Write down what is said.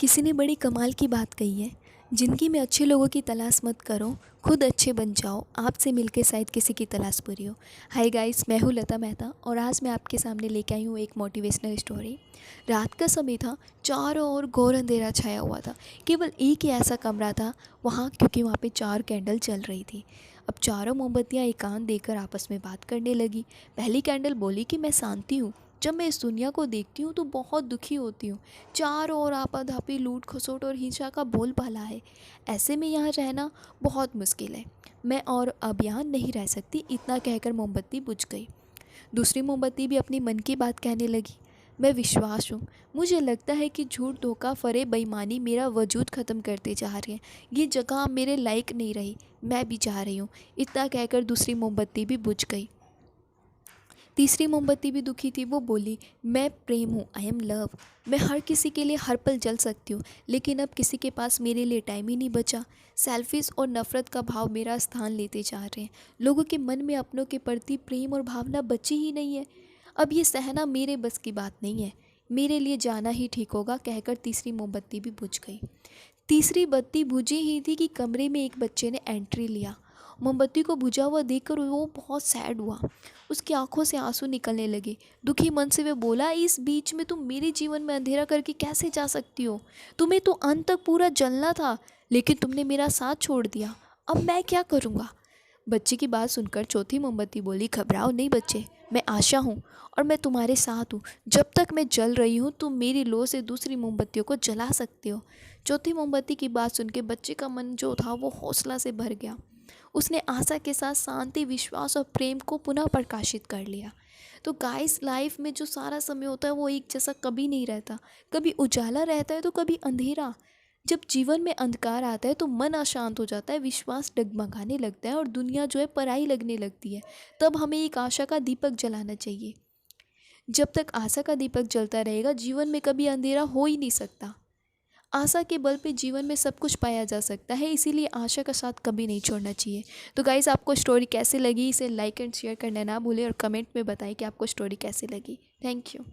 किसी ने बड़ी कमाल की बात कही है। ज़िंदगी में अच्छे लोगों की तलाश मत करो, खुद अच्छे बन जाओ, आपसे मिलके शायद किसी की तलाश पूरी हो। हाय गाइस, मैं हूँ लता मेहता और आज मैं आपके सामने लेके आई हूँ एक मोटिवेशनल स्टोरी। रात का समय था, चारों ओर घोर अंधेरा छाया हुआ था। केवल एक ही ऐसा कमरा था वहाँ, क्योंकि वहाँ पे 4 कैंडल जल रही थी। अब चारों मोमबत्तियाँ एकांत देकर आपस में बात करने लगी। पहली कैंडल बोली कि मैं शांति हूँ, जब मैं इस दुनिया को देखती हूँ तो बहुत दुखी होती हूँ। चारों ओर आपाधापी, लूट खसोट और हिंसा का बोलबाला है। ऐसे में यहाँ रहना बहुत मुश्किल है। मैं और अब यहाँ नहीं रह सकती। इतना कहकर मोमबत्ती बुझ गई। दूसरी मोमबत्ती भी अपनी मन की बात कहने लगी। मैं विश्वास हूँ, मुझे लगता है कि झूठ, धोखा, फरेब, बेईमानी मेरा वजूद ख़त्म करते जा रहे हैं। ये जगह मेरे लायक नहीं रही, मैं भी जा रही हूँ। इतना कहकर दूसरी मोमबत्ती भी बुझ गई। तीसरी मोमबत्ती भी दुखी थी। वो बोली, मैं प्रेम हूँ, आई एम लव। मैं हर किसी के लिए हर पल जल सकती हूँ, लेकिन अब किसी के पास मेरे लिए टाइम ही नहीं बचा। सेल्फिश और नफ़रत का भाव मेरा स्थान लेते जा रहे हैं। लोगों के मन में अपनों के प्रति प्रेम और भावना बची ही नहीं है। अब ये सहना मेरे बस की बात नहीं है। मेरे लिए जाना ही ठीक होगा, कहकर तीसरी मोमबत्ती भी बुझ गई। तीसरी बत्ती बुझी ही थी कि कमरे में एक बच्चे ने एंट्री लिया। मोमबत्ती को बुझा हुआ देखकर वो बहुत सैड हुआ। उसकी आंखों से आंसू निकलने लगे। दुखी मन से वह बोला, इस बीच में तुम मेरे जीवन में अंधेरा करके कैसे जा सकती हो? तुम्हें तो अंत तक पूरा जलना था, लेकिन तुमने मेरा साथ छोड़ दिया। अब मैं क्या करूँगा? बच्चे की बात सुनकर चौथी मोमबत्ती बोली, घबराओ नहीं बच्चे, मैं आशा हूँ और मैं तुम्हारे साथ हूँ। जब तक मैं जल रही हूँ तुम मेरी लो से दूसरी मोमबत्तियों को जला सकते हो। चौथी मोमबत्ती की बात सुन के बच्चे का मन जो था वो हौसला से भर गया। उसने आशा के साथ शांति, विश्वास और प्रेम को पुनः प्रकाशित कर लिया। तो गाइस, लाइफ में जो सारा समय होता है वो एक जैसा कभी नहीं रहता। कभी उजाला रहता है तो कभी अंधेरा। जब जीवन में अंधकार आता है तो मन अशांत हो जाता है, विश्वास डगमगाने लगता है और दुनिया जो है पराई लगने लगती है। तब हमें एक आशा का दीपक जलाना चाहिए। जब तक आशा का दीपक जलता रहेगा, जीवन में कभी अंधेरा हो ही नहीं सकता। आशा के बल पे जीवन में सब कुछ पाया जा सकता है, इसीलिए आशा का साथ कभी नहीं छोड़ना चाहिए। तो गाइस, आपको स्टोरी कैसी लगी? इसे लाइक एंड शेयर करना ना भूलें और कमेंट में बताएं कि आपको स्टोरी कैसी लगी। Thank you.